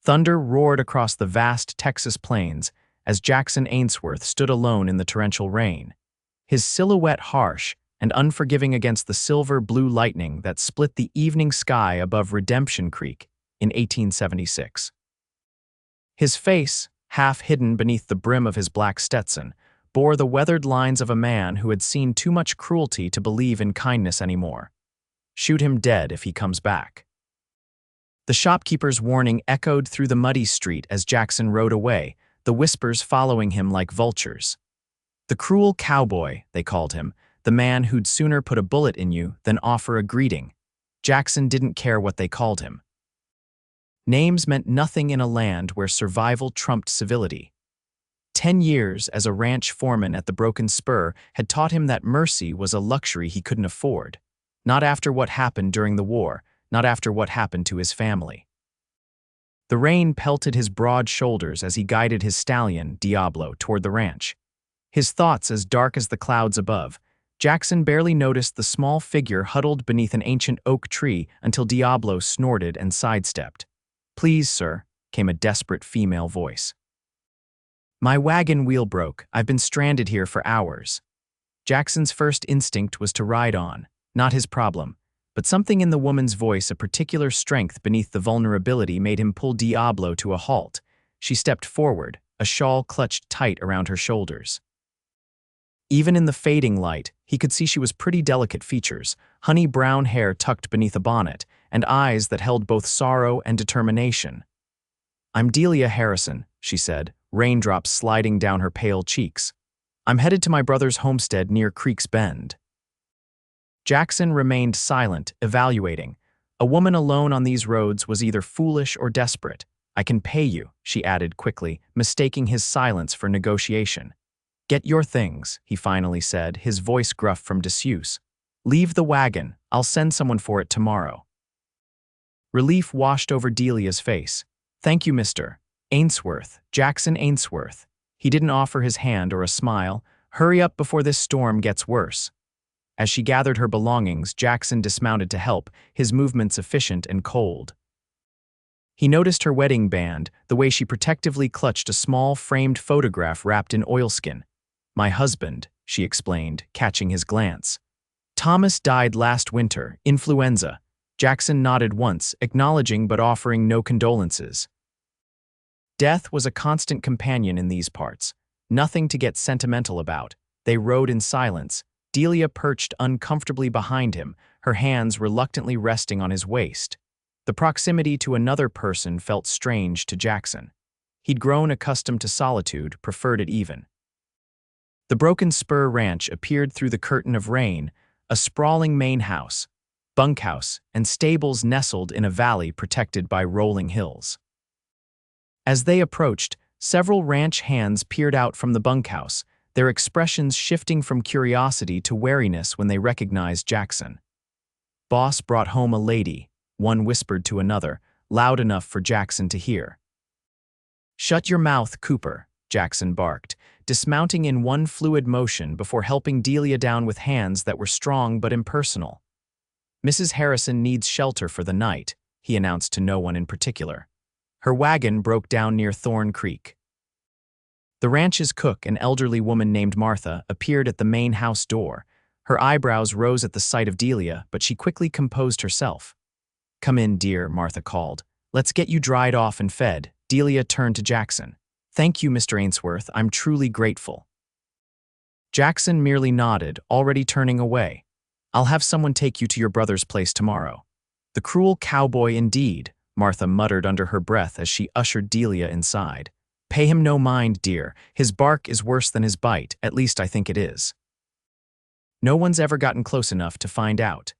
Thunder roared across the vast Texas plains as Jackson Ainsworth stood alone in the torrential rain, his silhouette harsh and unforgiving against the silver-blue lightning that split the evening sky above Redemption Creek in 1876. His face, half hidden beneath the brim of his black Stetson, bore the weathered lines of a man who had seen too much cruelty to believe in kindness anymore. Shoot him dead if he comes back. The shopkeeper's warning echoed through the muddy street as Jackson rode away, the whispers following him like vultures. The Cruel Cowboy, they called him, the man who'd sooner put a bullet in you than offer a greeting. Jackson didn't care what they called him. Names meant nothing in a land where survival trumped civility. 10 years as a ranch foreman at the Broken Spur had taught him that mercy was a luxury he couldn't afford. Not after what happened during the war, not after what happened to his family. The rain pelted his broad shoulders as he guided his stallion, Diablo, toward the ranch. His thoughts as dark as the clouds above, Jackson barely noticed the small figure huddled beneath an ancient oak tree until Diablo snorted and sidestepped. "Please, sir," came a desperate female voice. "My wagon wheel broke. I've been stranded here for hours." Jackson's first instinct was to ride on, not his problem, but something in the woman's voice, a particular strength beneath the vulnerability, made him pull Diablo to a halt. She stepped forward, a shawl clutched tight around her shoulders. Even in the fading light, he could see she was pretty delicate features, honey brown hair tucked beneath a bonnet, and eyes that held both sorrow and determination. "I'm Delia Harrison," she said, raindrops sliding down her pale cheeks. "I'm headed to my brother's homestead near Creek's Bend." Jackson remained silent, evaluating. A woman alone on these roads was either foolish or desperate. "I can pay you," she added quickly, mistaking his silence for negotiation. "Get your things," he finally said, his voice gruff from disuse. "Leave the wagon. I'll send someone for it tomorrow." Relief washed over Delia's face. "Thank you, Mr. Ainsworth, Jackson Ainsworth." He didn't offer his hand or a smile. "Hurry up before this storm gets worse." As she gathered her belongings, Jackson dismounted to help, his movements efficient and cold. He noticed her wedding band, the way she protectively clutched a small framed photograph wrapped in oilskin. "My husband," she explained, catching his glance. "Thomas died last winter, influenza." Jackson nodded once, acknowledging but offering no condolences. Death was a constant companion in these parts. Nothing to get sentimental about. They rode in silence, Delia perched uncomfortably behind him, her hands reluctantly resting on his waist. The proximity to another person felt strange to Jackson. He'd grown accustomed to solitude, preferred it even. The Broken Spur Ranch appeared through the curtain of rain, a sprawling main house, bunkhouse, and stables nestled in a valley protected by rolling hills. As they approached, several ranch hands peered out from the bunkhouse, their expressions shifting from curiosity to wariness when they recognized Jackson. "Boss brought home a lady," one whispered to another, loud enough for Jackson to hear. "Shut your mouth, Cooper," Jackson barked, dismounting in one fluid motion before helping Delia down with hands that were strong but impersonal. "Mrs. Harrison needs shelter for the night," he announced to no one in particular. "Her wagon broke down near Thorn Creek." The ranch's cook, an elderly woman named Martha, appeared at the main house door. Her eyebrows rose at the sight of Delia, but she quickly composed herself. "Come in, dear," Martha called. "Let's get you dried off and fed." Delia turned to Jackson. "Thank you, Mr. Ainsworth. I'm truly grateful." Jackson merely nodded, already turning away. "I'll have someone take you to your brother's place tomorrow." "The Cruel Cowboy indeed," Martha muttered under her breath as she ushered Delia inside. "Pay him no mind, dear. His bark is worse than his bite, at least I think it is." No one's ever gotten close enough to find out.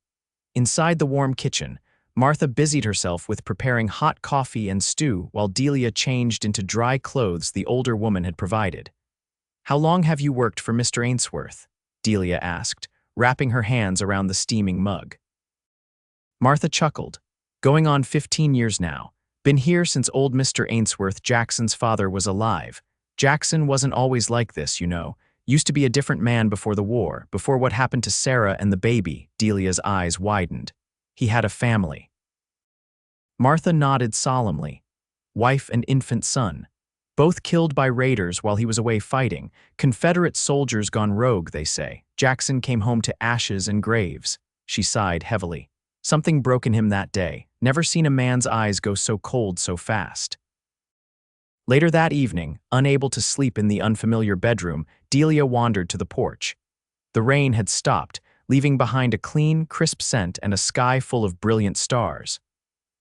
Inside the warm kitchen, Martha busied herself with preparing hot coffee and stew while Delia changed into dry clothes the older woman had provided. "How long have you worked for Mr. Ainsworth?" Delia asked, wrapping her hands around the steaming mug. Martha chuckled. "Going on 15 years now. Been here since old Mr. Ainsworth, Jackson's father, was alive. Jackson wasn't always like this, you know. Used to be a different man before the war, before what happened to Sarah and the baby." Delia's eyes widened. "He had a family." Martha nodded solemnly. wife and infant son. Both killed by raiders while he was away fighting. Confederate soldiers gone rogue, they say. Jackson came home to ashes and graves. She sighed heavily. Something broke in him that day. Never seen a man's eyes go so cold so fast. Later that evening, unable to sleep in the unfamiliar bedroom, Delia wandered to the porch. The rain had stopped, leaving behind a clean, crisp scent and a sky full of brilliant stars.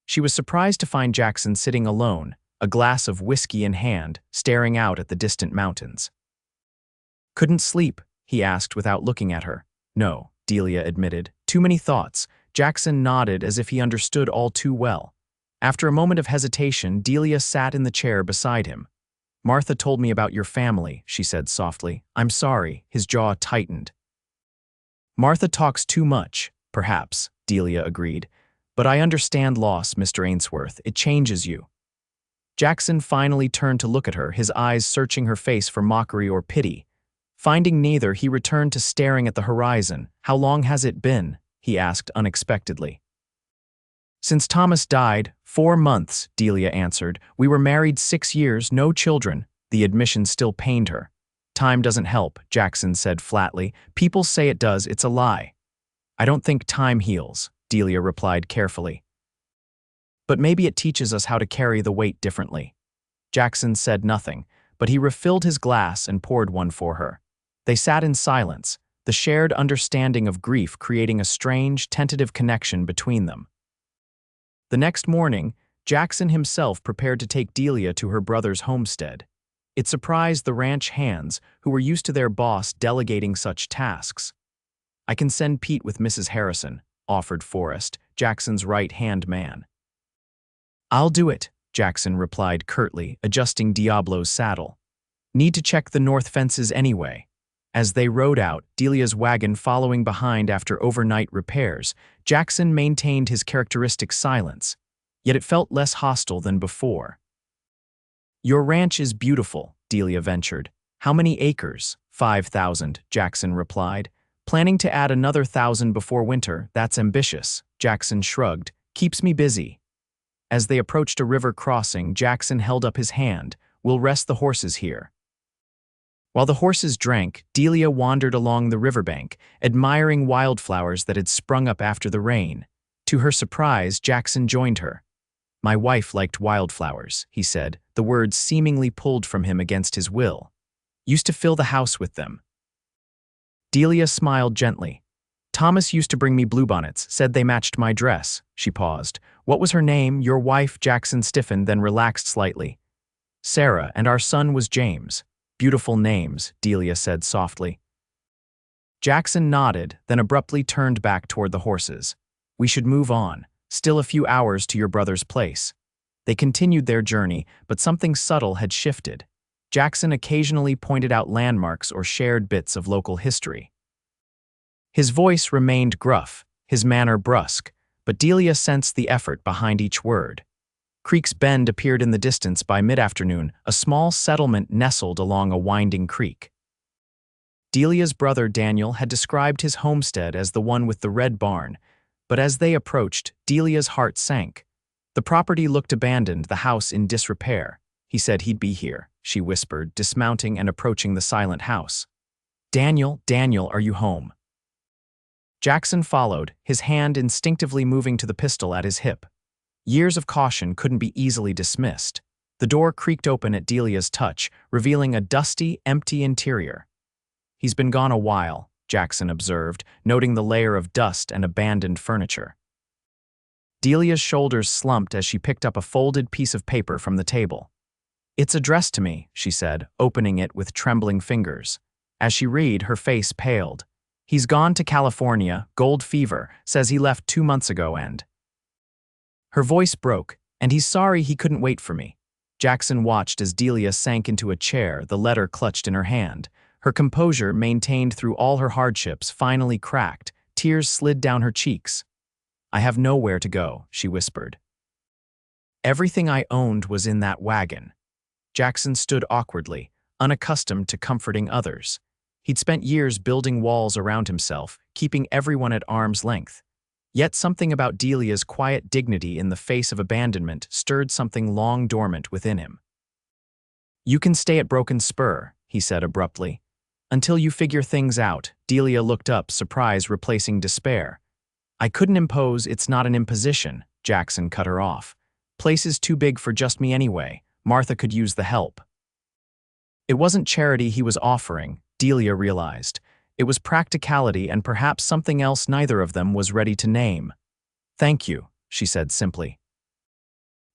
She was surprised to find Jackson sitting alone, a glass of whiskey in hand, staring out at the distant mountains. "Couldn't sleep?" he asked without looking at her. "No," Delia admitted. "Too many thoughts." Jackson nodded as if he understood all too well. After a moment of hesitation, Delia sat in the chair beside him. "Martha told me about your family," she said softly. "I'm sorry." His jaw tightened. "Martha talks too much, perhaps," Delia agreed. "But I understand loss, Mr. Ainsworth. It changes you." Jackson finally turned to look at her, his eyes searching her face for mockery or pity. Finding neither, he returned to staring at the horizon. "How long has it been?" he asked unexpectedly. "Since Thomas died, 4 months," Delia answered. "We were married 6 years, no children." The admission still pained her. "Time doesn't help," Jackson said flatly. "People say it does, it's a lie." "I don't think time heals," Delia replied carefully. "But maybe it teaches us how to carry the weight differently." Jackson said nothing, but he refilled his glass and poured one for her. They sat in silence, the shared understanding of grief creating a strange, tentative connection between them. The next morning, Jackson himself prepared to take Delia to her brother's homestead. It surprised the ranch hands, who were used to their boss delegating such tasks. "I can send Pete with Mrs. Harrison," offered Forrest, Jackson's right-hand man. "I'll do it," Jackson replied curtly, adjusting Diablo's saddle. "Need to check the north fences anyway." As they rode out, Delia's wagon following behind after overnight repairs, Jackson maintained his characteristic silence, yet it felt less hostile than before. "Your ranch is beautiful," Delia ventured. "How many acres?" 5,000, Jackson replied. "Planning to add another 1,000 before winter. That's ambitious." Jackson shrugged. "Keeps me busy." As they approached a river crossing, Jackson held up his hand. "We'll rest the horses here." While the horses drank, Delia wandered along the riverbank, admiring wildflowers that had sprung up after the rain. To her surprise, Jackson joined her. "My wife liked wildflowers," he said, the words seemingly pulled from him against his will. "Used to fill the house with them." Delia smiled gently. "Thomas used to bring me bluebonnets, said they matched my dress." She paused. "What was her name? Your wife?" Jackson stiffened, then relaxed slightly. "Sarah, and our son was James." "Beautiful names," Delia said softly. Jackson nodded, then abruptly turned back toward the horses. "We should move on. Still a few hours to your brother's place." They continued their journey, but something subtle had shifted. Jackson occasionally pointed out landmarks or shared bits of local history. His voice remained gruff, his manner brusque, but Delia sensed the effort behind each word. Creek's Bend appeared in the distance by mid-afternoon, a small settlement nestled along a winding creek. Delia's brother Daniel had described his homestead as the one with the red barn, but as they approached, Delia's heart sank. The property looked abandoned, the house in disrepair. "He said he'd be here," she whispered, dismounting and approaching the silent house. Daniel, are you home?" Jackson followed, his hand instinctively moving to the pistol at his hip. Years of caution couldn't be easily dismissed. The door creaked open at Delia's touch, revealing a dusty, empty interior. "He's been gone a while," Jackson observed, noting the layer of dust and abandoned furniture. Delia's shoulders slumped as she picked up a folded piece of paper from the table. "It's addressed to me," she said, opening it with trembling fingers. As she read, her face paled. "He's gone to California, gold fever, says he left 2 months ago and—" Her voice broke, "and he's sorry he couldn't wait for me." Jackson watched as Delia sank into a chair, the letter clutched in her hand. Her composure, maintained through all her hardships, finally cracked. Tears slid down her cheeks. "I have nowhere to go," she whispered. "Everything I owned was in that wagon." Jackson stood awkwardly, unaccustomed to comforting others. He'd spent years building walls around himself, keeping everyone at arm's length. Yet something about Delia's quiet dignity in the face of abandonment stirred something long dormant within him. "You can stay at Broken Spur," he said abruptly. "Until you figure things out." Delia looked up, surprise replacing despair. "I couldn't impose, it's not an imposition," Jackson cut her off. "Place is too big for just me anyway. Martha could use the help." It wasn't charity he was offering, Delia realized. It was practicality and perhaps something else neither of them was ready to name. "Thank you," she said simply.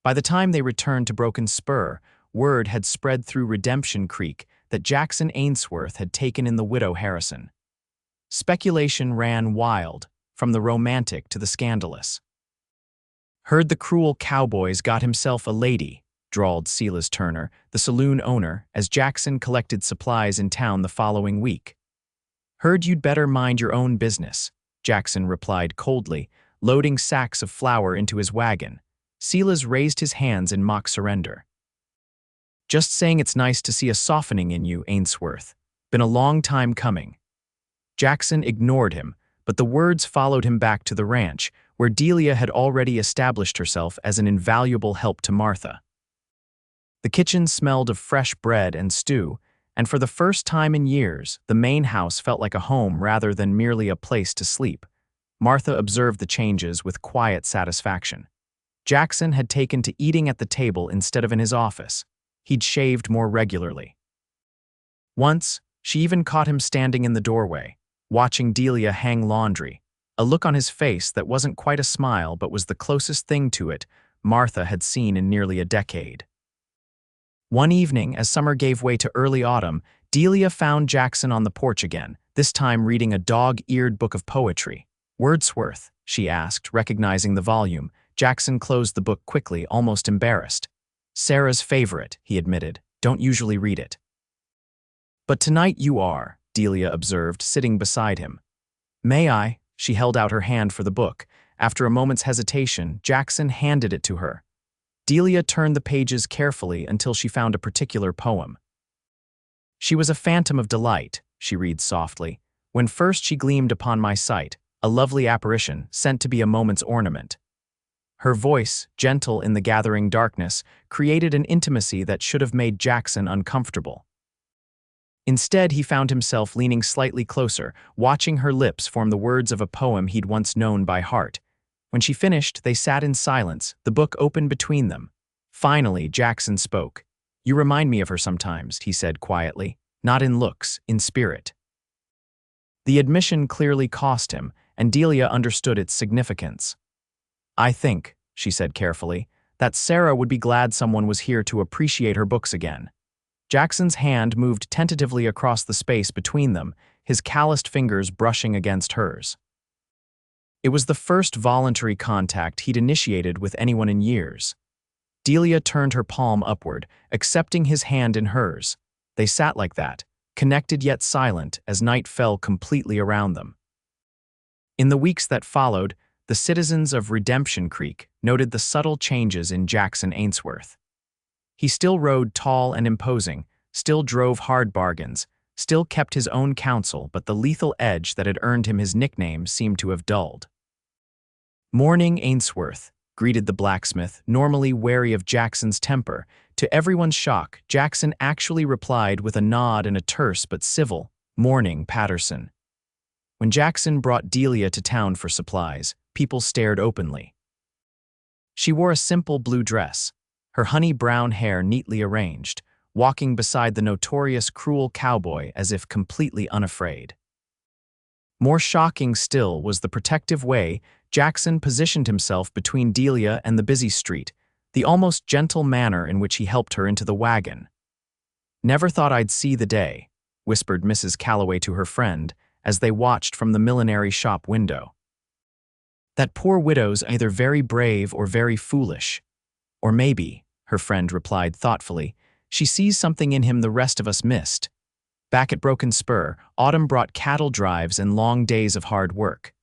By the time they returned to Broken Spur, word had spread through Redemption Creek that Jackson Ainsworth had taken in the widow Harrison. Speculation ran wild, from the romantic to the scandalous. "Heard the Cruel Cowboy's got himself a lady," drawled Silas Turner, the saloon owner, as Jackson collected supplies in town the following week. "Heard you'd better mind your own business," Jackson replied coldly, loading sacks of flour into his wagon. Silas raised his hands in mock surrender. "Just saying it's nice to see a softening in you, Ainsworth. Been a long time coming." Jackson ignored him, but the words followed him back to the ranch, where Delia had already established herself as an invaluable help to Martha. The kitchen smelled of fresh bread and stew, and for the first time in years, the main house felt like a home rather than merely a place to sleep. Martha observed the changes with quiet satisfaction. Jackson had taken to eating at the table instead of in his office. He'd shaved more regularly. Once, she even caught him standing in the doorway, watching Delia hang laundry, a look on his face that wasn't quite a smile but was the closest thing to it Martha had seen in nearly a decade. One evening, as summer gave way to early autumn, Delia found Jackson on the porch again, this time reading a dog-eared book of poetry. "Wordsworth?" she asked, recognizing the volume. Jackson closed the book quickly, almost embarrassed. "Sarah's favorite," he admitted. "Don't usually read it." "But tonight you are," Delia observed, sitting beside him. "May I?" She held out her hand for the book. After a moment's hesitation, Jackson handed it to her. Delia turned the pages carefully until she found a particular poem. "She was a phantom of delight," she read softly. "When first she gleamed upon my sight, a lovely apparition, sent to be a moment's ornament." Her voice, gentle in the gathering darkness, created an intimacy that should have made Jackson uncomfortable. Instead, he found himself leaning slightly closer, watching her lips form the words of a poem he'd once known by heart. When she finished, they sat in silence, the book open between them. Finally, Jackson spoke. "You remind me of her sometimes," he said quietly. "Not in looks, in spirit." The admission clearly cost him, and Delia understood its significance. "I think," she said carefully, "that Sarah would be glad someone was here to appreciate her books again." Jackson's hand moved tentatively across the space between them, his calloused fingers brushing against hers. It was the first voluntary contact he'd initiated with anyone in years. Delia turned her palm upward, accepting his hand in hers. They sat like that, connected yet silent, as night fell completely around them. In the weeks that followed, the citizens of Redemption Creek noted the subtle changes in Jackson Ainsworth. He still rode tall and imposing, still drove hard bargains, still kept his own counsel, but the lethal edge that had earned him his nickname seemed to have dulled. "Morning, Ainsworth," greeted the blacksmith, normally wary of Jackson's temper. To everyone's shock, Jackson actually replied with a nod and a terse but civil, "Morning, Patterson." When Jackson brought Delia to town for supplies, people stared openly. She wore a simple blue dress, her honey-brown hair neatly arranged, walking beside the notorious Cruel Cowboy as if completely unafraid. More shocking still was the protective way Jackson positioned himself between Delia and the busy street, the almost gentle manner in which he helped her into the wagon. "Never thought I'd see the day," whispered Mrs. Calloway to her friend as they watched from the millinery shop window. "That poor widow's either very brave or very foolish. Or maybe," her friend replied thoughtfully, "she sees something in him the rest of us missed." Back at Broken Spur, autumn brought cattle drives and long days of hard work.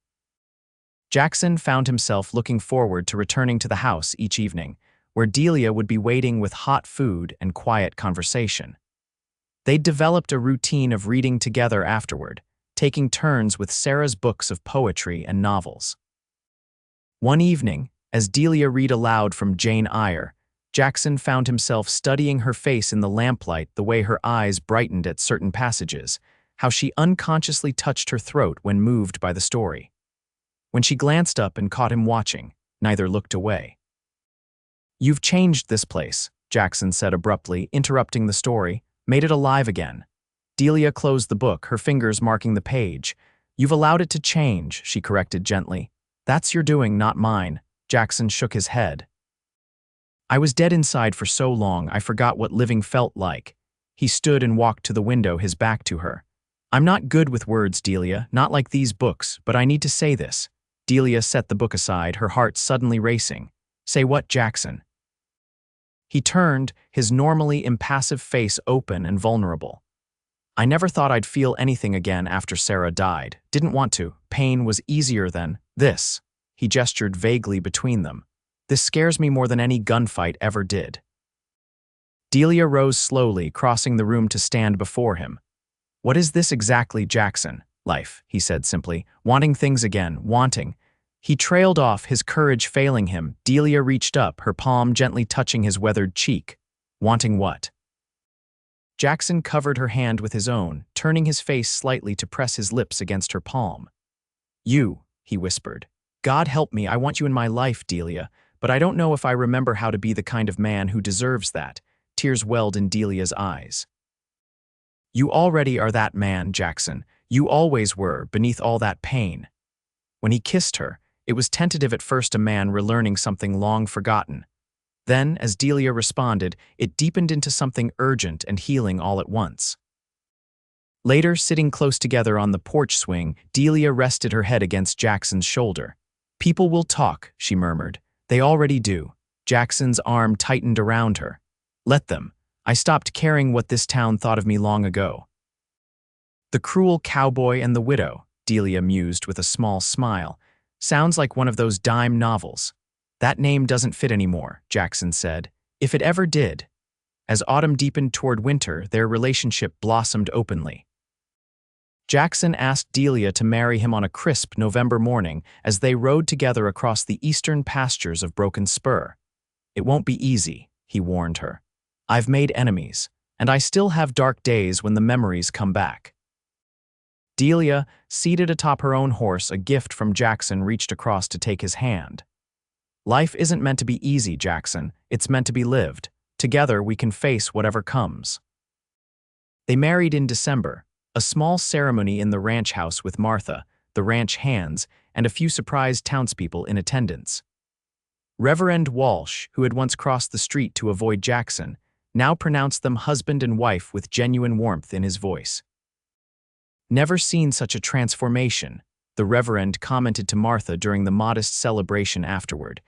Jackson found himself looking forward to returning to the house each evening, where Delia would be waiting with hot food and quiet conversation. They'd developed a routine of reading together afterward, taking turns with Sarah's books of poetry and novels. One evening, as Delia read aloud from Jane Eyre, Jackson found himself studying her face in the lamplight, the way her eyes brightened at certain passages, how she unconsciously touched her throat when moved by the story. When she glanced up and caught him watching, neither looked away. "You've changed this place," Jackson said abruptly, interrupting the story, "made it alive again." Delia closed the book, her fingers marking the page. "You've allowed it to change," she corrected gently. "That's your doing, not mine." Jackson shook his head. "I was dead inside for so long I forgot what living felt like." He stood and walked to the window, his back to her. "I'm not good with words, Delia, not like these books, but I need to say this." Delia set the book aside, her heart suddenly racing. "Say what, Jackson?" He turned, his normally impassive face open and vulnerable. "I never thought I'd feel anything again after Sarah died. Didn't want to. Pain was easier than this." He gestured vaguely between them. "This scares me more than any gunfight ever did." Delia rose slowly, crossing the room to stand before him. "What is this exactly, Jackson?" "Life," he said simply. "Wanting things again, wanting." He trailed off, his courage failing him. Delia reached up, her palm gently touching his weathered cheek. "Wanting what?" Jackson covered her hand with his own, turning his face slightly to press his lips against her palm. "You," he whispered. "God help me, I want you in my life, Delia, but I don't know if I remember how to be the kind of man who deserves that." Tears welled in Delia's eyes. "You already are that man, Jackson. You always were, beneath all that pain." When he kissed her, it was tentative at first, a man relearning something long forgotten. Then, as Delia responded, it deepened into something urgent and healing all at once. Later, sitting close together on the porch swing, Delia rested her head against Jackson's shoulder. "People will talk," she murmured. "They already do." Jackson's arm tightened around her. "Let them. I stopped caring what this town thought of me long ago." "The Cruel Cowboy and the Widow," Delia mused with a small smile. "Sounds like one of those dime novels." "That name doesn't fit anymore," Jackson said. "If it ever did." As autumn deepened toward winter, their relationship blossomed openly. Jackson asked Delia to marry him on a crisp November morning as they rode together across the eastern pastures of Broken Spur. "It won't be easy," he warned her. "I've made enemies, and I still have dark days when the memories come back." Delia, seated atop her own horse, a gift from Jackson, reached across to take his hand. "Life isn't meant to be easy, Jackson. It's meant to be lived. Together we can face whatever comes." They married in December, a small ceremony in the ranch house with Martha, the ranch hands, and a few surprised townspeople in attendance. Reverend Walsh, who had once crossed the street to avoid Jackson, now pronounced them husband and wife with genuine warmth in his voice. "Never seen such a transformation," the Reverend commented to Martha during the modest celebration afterward.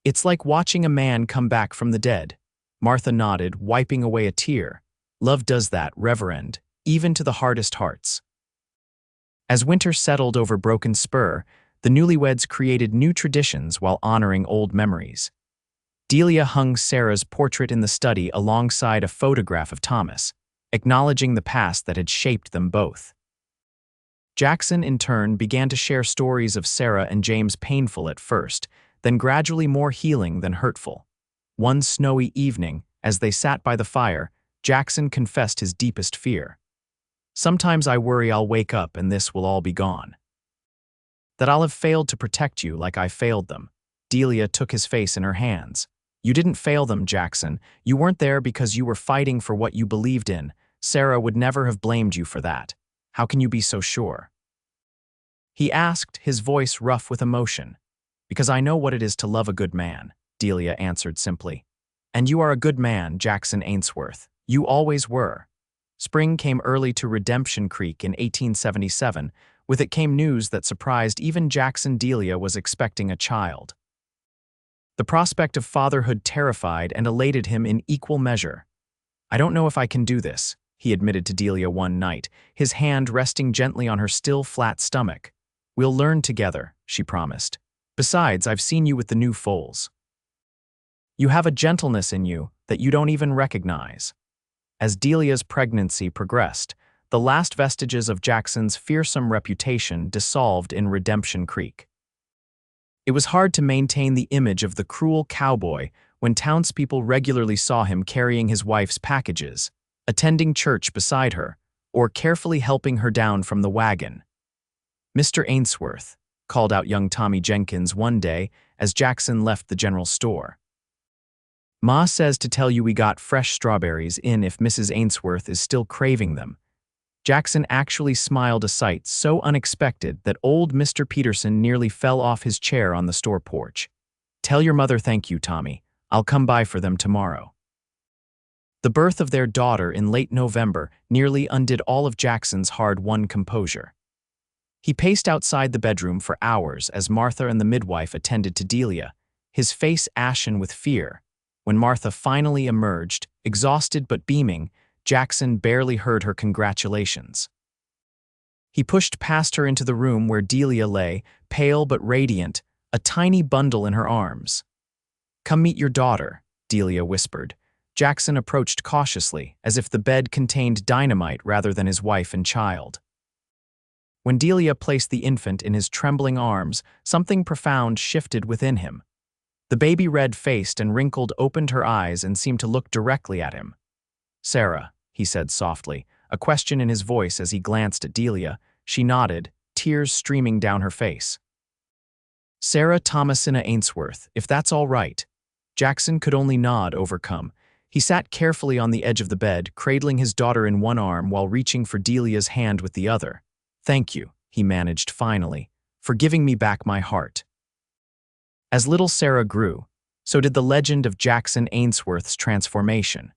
"It's like watching a man come back from the dead." Martha nodded, wiping away a tear. "Love does that, Reverend, even to the hardest hearts." As winter settled over Broken Spur, the newlyweds created new traditions while honoring old memories. Delia hung Sarah's portrait in the study alongside a photograph of Thomas, acknowledging the past that had shaped them both. Jackson, in turn, began to share stories of Sarah and James, painful at first, then gradually more healing than hurtful. One snowy evening, as they sat by the fire, Jackson confessed his deepest fear. "Sometimes I worry I'll wake up and this will all be gone. That I'll have failed to protect you like I failed them." Delia took his face in her hands. "You didn't fail them, Jackson. You weren't there because you were fighting for what you believed in. Sarah would never have blamed you for that. How can you be so sure?" He asked, his voice rough with emotion. "Because I know what it is to love a good man," Delia answered simply. "And you are a good man, Jackson Ainsworth. You always were." Spring came early to Redemption Creek in 1877. With it came news that surprised even Jackson. Delia was expecting a child. The prospect of fatherhood terrified and elated him in equal measure. "I don't know if I can do this," he admitted to Delia one night, his hand resting gently on her still flat stomach. "We'll learn together," she promised. "Besides, I've seen you with the new foals. You have a gentleness in you that you don't even recognize." As Delia's pregnancy progressed, the last vestiges of Jackson's fearsome reputation dissolved in Redemption Creek. It was hard to maintain the image of the cruel cowboy when townspeople regularly saw him carrying his wife's packages, attending church beside her, or carefully helping her down from the wagon. "Mr. Ainsworth," called out young Tommy Jenkins one day as Jackson left the general store. "Ma says to tell you we got fresh strawberries in if Mrs. Ainsworth is still craving them." Jackson actually smiled a sight so unexpected that old Mr. Peterson nearly fell off his chair on the store porch. "Tell your mother thank you, Tommy. I'll come by for them tomorrow." The birth of their daughter in late November nearly undid all of Jackson's hard-won composure. He paced outside the bedroom for hours as Martha and the midwife attended to Delia, his face ashen with fear. When Martha finally emerged, exhausted but beaming, Jackson barely heard her congratulations. He pushed past her into the room where Delia lay, pale but radiant, a tiny bundle in her arms. "Come meet your daughter," Delia whispered. Jackson approached cautiously, as if the bed contained dynamite rather than his wife and child. When Delia placed the infant in his trembling arms, something profound shifted within him. The baby red-faced and wrinkled opened her eyes and seemed to look directly at him. "Sarah," he said softly, a question in his voice as he glanced at Delia. She nodded, tears streaming down her face. "Sarah Thomasina Ainsworth, if that's all right." Jackson could only nod, overcome. He sat carefully on the edge of the bed, cradling his daughter in one arm while reaching for Delia's hand with the other. "Thank you," he managed finally, "for giving me back my heart." As little Sarah grew, so did the legend of Jackson Ainsworth's transformation.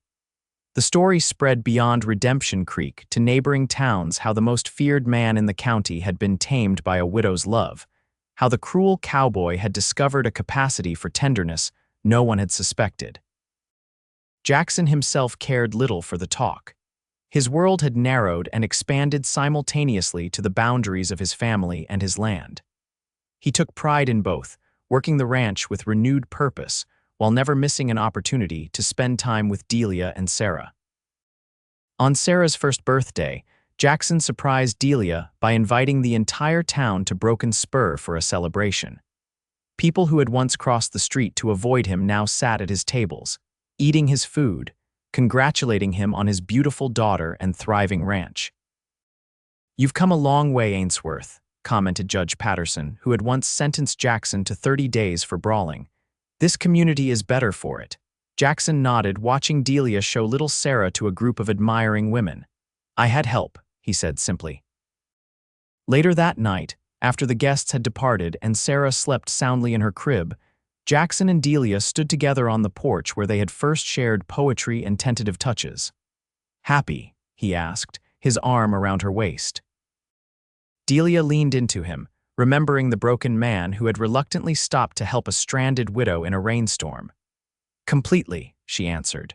The story spread beyond Redemption Creek to neighboring towns, how the most feared man in the county had been tamed by a widow's love, how the cruel cowboy had discovered a capacity for tenderness no one had suspected. Jackson himself cared little for the talk. His world had narrowed and expanded simultaneously to the boundaries of his family and his land. He took pride in both, working the ranch with renewed purpose, while never missing an opportunity to spend time with Delia and Sarah. On Sarah's first birthday, Jackson surprised Delia by inviting the entire town to Broken Spur for a celebration. People who had once crossed the street to avoid him now sat at his tables, eating his food, congratulating him on his beautiful daughter and thriving ranch. "You've come a long way, Ainsworth," commented Judge Patterson, who had once sentenced Jackson to 30 days for brawling. "This community is better for it." Jackson nodded, watching Delia show little Sarah to a group of admiring women. "I had help," he said simply. Later that night, after the guests had departed and Sarah slept soundly in her crib, Jackson and Delia stood together on the porch where they had first shared poetry and tentative touches. "Happy?" he asked, his arm around her waist. Delia leaned into him, remembering the broken man who had reluctantly stopped to help a stranded widow in a rainstorm. "Completely," she answered.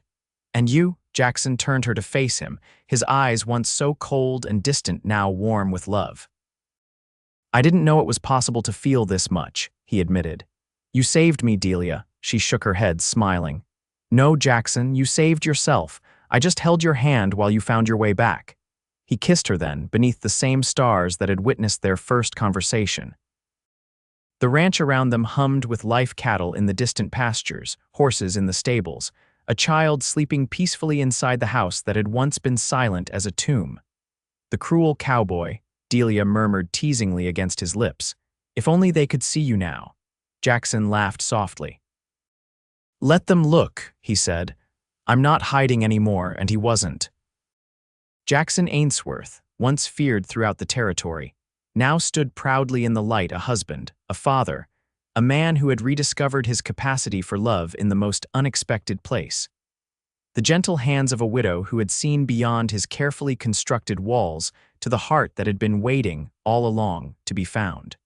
"And you?" Jackson turned her to face him, his eyes once so cold and distant now warm with love. "I didn't know it was possible to feel this much," he admitted. "You saved me, Delia," she shook her head, smiling. "No, Jackson, you saved yourself. I just held your hand while you found your way back." He kissed her then, beneath the same stars that had witnessed their first conversation. The ranch around them hummed with live cattle in the distant pastures, horses in the stables, a child sleeping peacefully inside the house that had once been silent as a tomb. "The cruel cowboy," Delia murmured teasingly against his lips. "If only they could see you now." Jackson laughed softly. "Let them look," he said. "I'm not hiding anymore," and he wasn't. Jackson Ainsworth, once feared throughout the territory, now stood proudly in the light, a husband, a father, a man who had rediscovered his capacity for love in the most unexpected place. The gentle hands of a widow who had seen beyond his carefully constructed walls to the heart that had been waiting all along to be found.